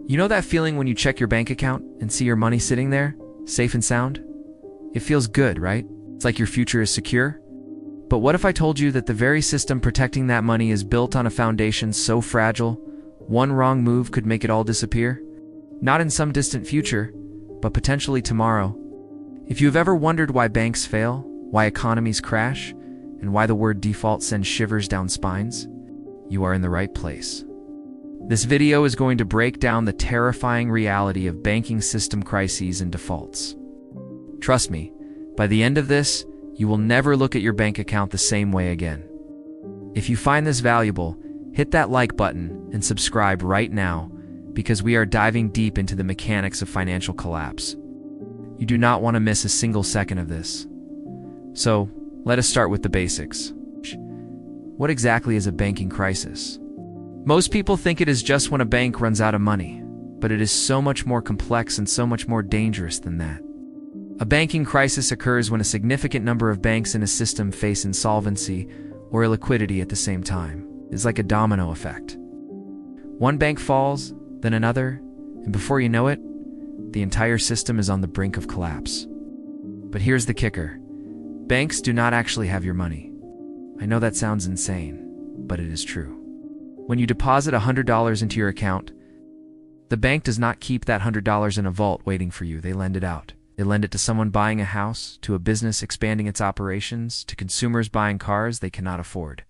You know that feeling when you check your bank account and see your money sitting there, safe and sound? It feels good, right? It's like your future is secure. But what if I told you that the very system protecting that money is built on a foundation so fragile, one wrong move could make it all disappear? Not in some distant future, but potentially tomorrow. If you've ever wondered why banks fail, why economies crash, and why the word default sends shivers down spines, you are in the right place. This video is going to break down the terrifying reality of banking system crises and defaults. Trust me, by the end of this, you will never look at your bank account the same way again. If you find this valuable, hit that like button and subscribe right now, because we are diving deep into the mechanics of financial collapse. You do not want to miss a single second of this. So, let us start with the basics. What exactly is a banking crisis? Most people think it is just when a bank runs out of money, but it is so much more complex and so much more dangerous than that. A banking crisis occurs when a significant number of banks in a system face insolvency or illiquidity at the same time. It's like a domino effect. One bank falls, then another, and before you know it, the entire system is on the brink of collapse. But here's the kicker. Banks do not actually have your money. I know that sounds insane, but it is true. When you deposit $100 into your account, the bank does not keep that $100 in a vault waiting for you. They lend it out. They lend it to someone buying a house, to a business expanding its operations, to consumers buying cars they cannot afford.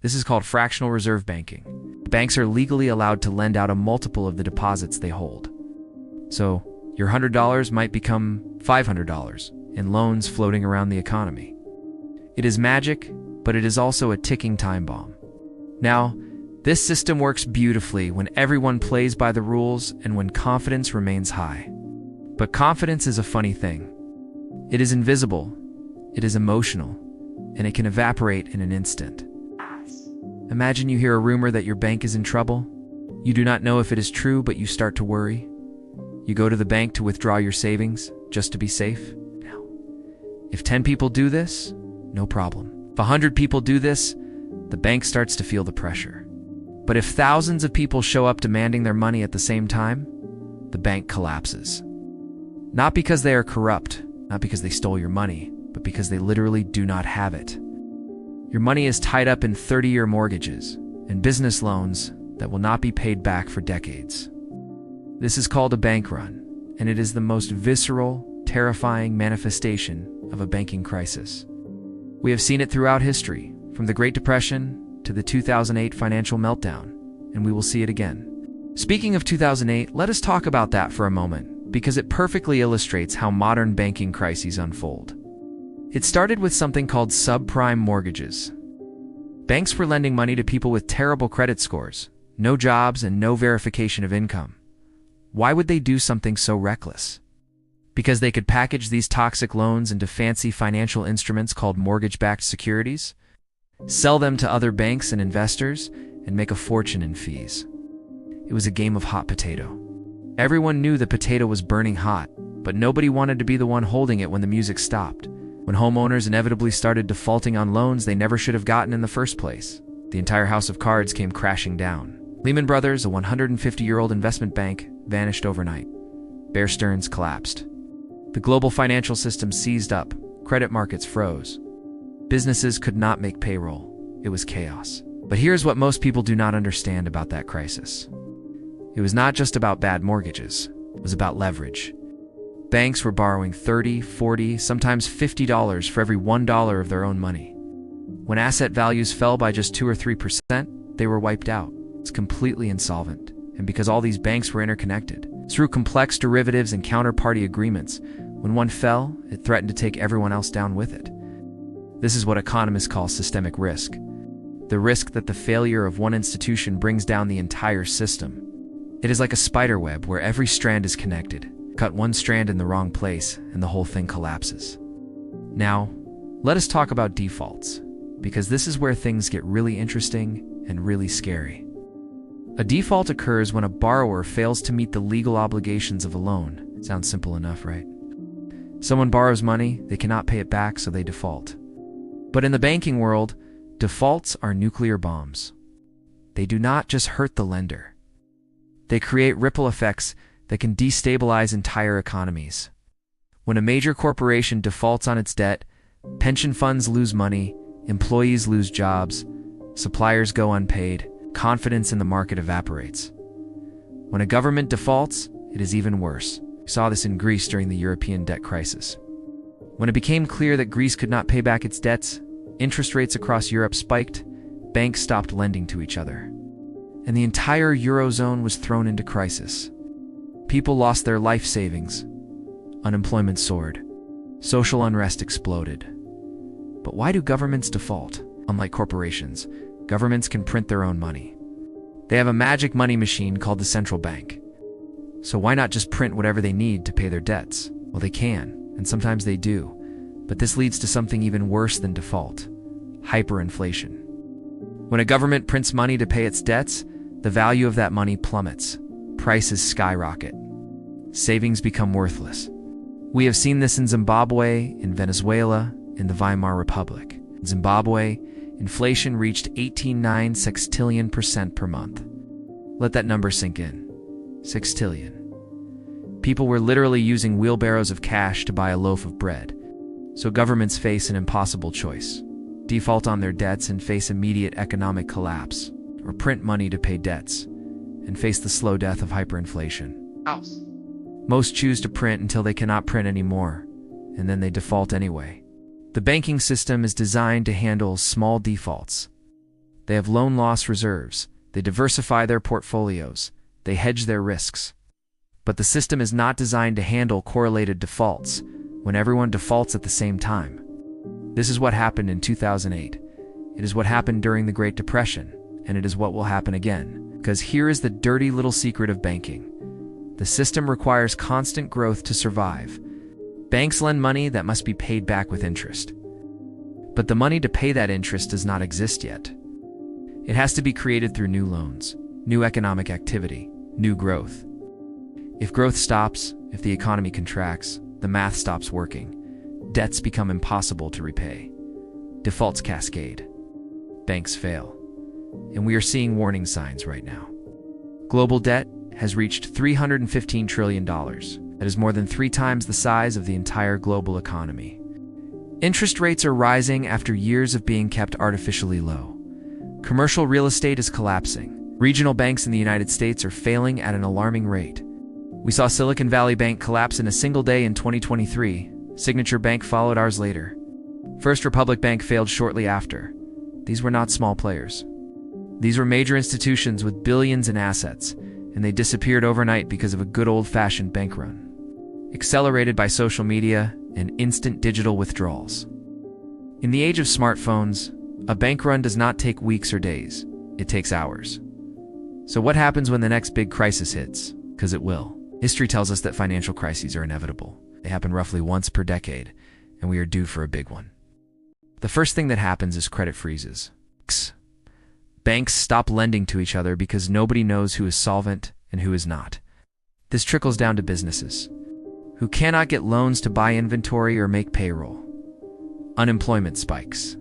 This is called fractional reserve banking. Banks are legally allowed to lend out a multiple of the deposits they hold. So, your $100 might become $500 in loans floating around the economy. It is magic, but it is also a ticking time bomb. Now, this system works beautifully when everyone plays by the rules and when confidence remains high. But confidence is a funny thing. It is invisible, it is emotional, and it can evaporate in an instant. Imagine you hear a rumor that your bank is in trouble. You do not know if it is true, but you start to worry. You go to the bank to withdraw your savings, just to be safe. Now, if 10 people do this, no problem. If 100 people do this, the bank starts to feel the pressure. But if thousands of people show up demanding their money at the same time, the bank collapses. Not because they are corrupt, not because they stole your money, but because they literally do not have it. Your money is tied up in 30-year mortgages and business loans that will not be paid back for decades. This is called a bank run, and it is the most visceral, terrifying manifestation of a banking crisis. We have seen it throughout history, from the Great Depression to the 2008 financial meltdown, and we will see it again. Speaking of 2008, let us talk about that for a moment, because it perfectly illustrates how modern banking crises unfold. It started with something called subprime mortgages. Banks were lending money to people with terrible credit scores, no jobs, and no verification of income. Why would they do something so reckless? Because they could package these toxic loans into fancy financial instruments called mortgage-backed securities, sell them to other banks and investors, and make a fortune in fees. It was a game of hot potato. Everyone knew the potato was burning hot, but nobody wanted to be the one holding it when the music stopped. When homeowners inevitably started defaulting on loans they never should have gotten in the first place, the entire house of cards came crashing down. Lehman Brothers, a 150-year-old investment bank, vanished overnight. Bear Stearns collapsed. The global financial system seized up, credit markets froze. Businesses could not make payroll. It was chaos. But here's what most people do not understand about that crisis. It was not just about bad mortgages. It was about leverage. Banks were borrowing $30, $40, sometimes $50 for every $1 of their own money. When asset values fell by just 2 or 3%, they were wiped out. It's completely insolvent. And because all these banks were interconnected, through complex derivatives and counterparty agreements, when one fell, it threatened to take everyone else down with it. This is what economists call systemic risk. The risk that the failure of one institution brings down the entire system. It is like a spider web where every strand is connected. Cut one strand in the wrong place, and the whole thing collapses. Now, let us talk about defaults, because this is where things get really interesting and really scary. A default occurs when a borrower fails to meet the legal obligations of a loan. Sounds simple enough, right? Someone borrows money, they cannot pay it back, so they default. But in the banking world, defaults are nuclear bombs. They do not just hurt the lender. They create ripple effects that can destabilize entire economies. When a major corporation defaults on its debt, pension funds lose money, employees lose jobs, suppliers go unpaid, confidence in the market evaporates. When a government defaults, it is even worse. We saw this in Greece during the European debt crisis. When it became clear that Greece could not pay back its debts, interest rates across Europe spiked, banks stopped lending to each other, and the entire Eurozone was thrown into crisis. People lost their life savings. Unemployment soared. Social unrest exploded. But why do governments default? Unlike corporations, governments can print their own money. They have a magic money machine called the central bank. So why not just print whatever they need to pay their debts? Well, they can, and sometimes they do. But this leads to something even worse than default: hyperinflation. When a government prints money to pay its debts, the value of that money plummets. Prices skyrocket. Savings become worthless. We have seen this in Zimbabwe, in Venezuela, in the Weimar Republic. In Zimbabwe, inflation reached 18.9 sextillion% per month. Let that number sink in. Sextillion. People were literally using wheelbarrows of cash to buy a loaf of bread. So governments face an impossible choice: default on their debts and face immediate economic collapse, or print money to pay debts and face the slow death of hyperinflation. Most choose to print until they cannot print anymore, and then they default anyway. The banking system is designed to handle small defaults. They have loan loss reserves, they diversify their portfolios, they hedge their risks. But the system is not designed to handle correlated defaults, when everyone defaults at the same time. This is what happened in 2008. It is what happened during the Great Depression, and it is what will happen again. Because here is the dirty little secret of banking. The system requires constant growth to survive. Banks lend money that must be paid back with interest. But the money to pay that interest does not exist yet. It has to be created through new loans, new economic activity, new growth. If growth stops, if the economy contracts, the math stops working. Debts become impossible to repay. Defaults cascade. Banks fail. And we are seeing warning signs right now. Global debt has reached $315 trillion. That is more than 3 times the size of the entire global economy. Interest rates are rising after years of being kept artificially low. Commercial real estate is collapsing. Regional banks in the United States are failing at an alarming rate. We saw Silicon Valley Bank collapse in a single day in 2023. Signature Bank followed ours later. First Republic Bank failed shortly after. These were not small players. These were major institutions with billions in assets, and they disappeared overnight because of a good old-fashioned bank run, accelerated by social media and instant digital withdrawals. In the age of smartphones, a bank run does not take weeks or days. It takes hours. So what happens when the next big crisis hits? Because it will. History tells us that financial crises are inevitable. They happen roughly once per decade, and we are due for a big one. The first thing that happens is credit freezes. Banks stop lending to each other because nobody knows who is solvent and who is not. This trickles down to businesses, who cannot get loans to buy inventory or make payroll. Unemployment spikes.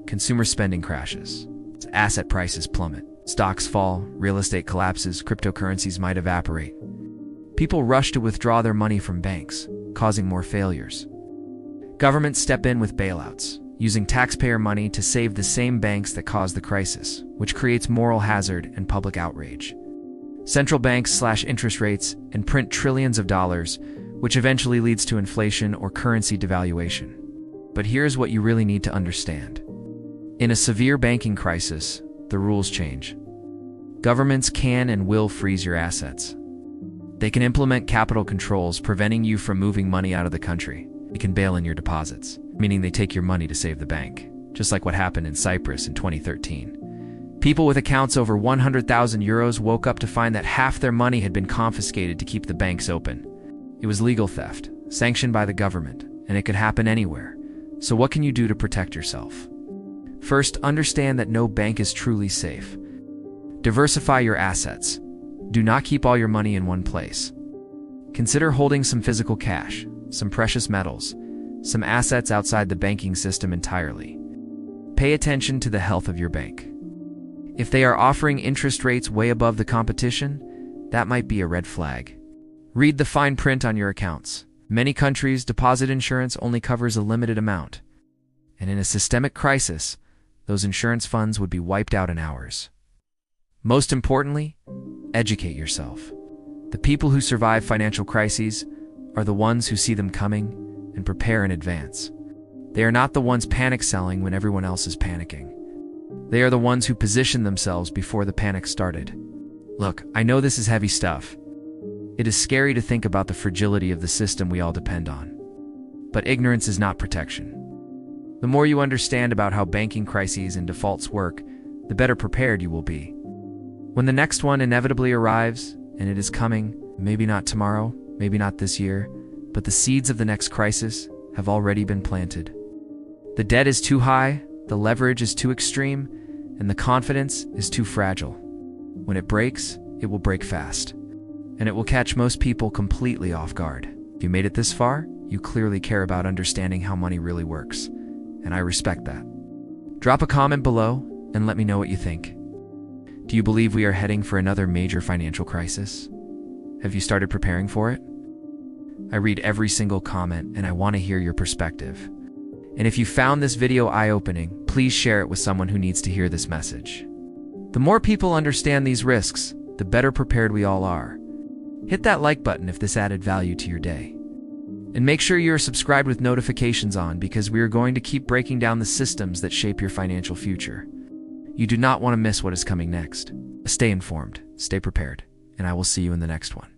Consumer spending crashes. Asset prices plummet. Stocks fall, real estate collapses, cryptocurrencies might evaporate. People rush to withdraw their money from banks, causing more failures. Governments step in with bailouts, using taxpayer money to save the same banks that caused the crisis, which creates moral hazard and public outrage. Central banks slash interest rates and print trillions of dollars, which eventually leads to inflation or currency devaluation. But here's what you really need to understand. In a severe banking crisis, the rules change. Governments can and will freeze your assets. They can implement capital controls preventing you from moving money out of the country. They can bail in your deposits, meaning they take your money to save the bank, just like what happened in Cyprus in 2013. People with accounts over 100,000 euros woke up to find that half their money had been confiscated to keep the banks open. It was legal theft, sanctioned by the government, and it could happen anywhere. So what can you do to protect yourself? First, understand that no bank is truly safe. Diversify your assets. Do not keep all your money in one place. Consider holding some physical cash, some precious metals, some assets outside the banking system entirely. Pay attention to the health of your bank. If they are offering interest rates way above the competition, that might be a red flag. Read the fine print on your accounts. Many countries, deposit insurance only covers a limited amount, and in a systemic crisis, those insurance funds would be wiped out in hours. Most importantly, educate yourself. The people who survive financial crises are the ones who see them coming and prepare in advance. They are not the ones panic selling when everyone else is panicking. They are the ones who position themselves before the panic started. Look, I know this is heavy stuff. It is scary to think about the fragility of the system we all depend on. But ignorance is not protection. The more you understand about how banking crises and defaults work, the better prepared you will be. When the next one inevitably arrives, and it is coming, maybe not tomorrow, maybe not this year, but the seeds of the next crisis have already been planted. The debt is too high, the leverage is too extreme, and the confidence is too fragile. When it breaks, it will break fast, and it will catch most people completely off guard. If you made it this far, you clearly care about understanding how money really works, and I respect that. Drop a comment below and let me know what you think. Do you believe we are heading for another major financial crisis? Have you started preparing for it? I read every single comment and I want to hear your perspective. And if you found this video eye-opening, please share it with someone who needs to hear this message. The more people understand these risks, the better prepared we all are. Hit that like button if this added value to your day. And make sure you are subscribed with notifications on, because we are going to keep breaking down the systems that shape your financial future. You do not want to miss what is coming next. Stay informed, stay prepared, and I will see you in the next one.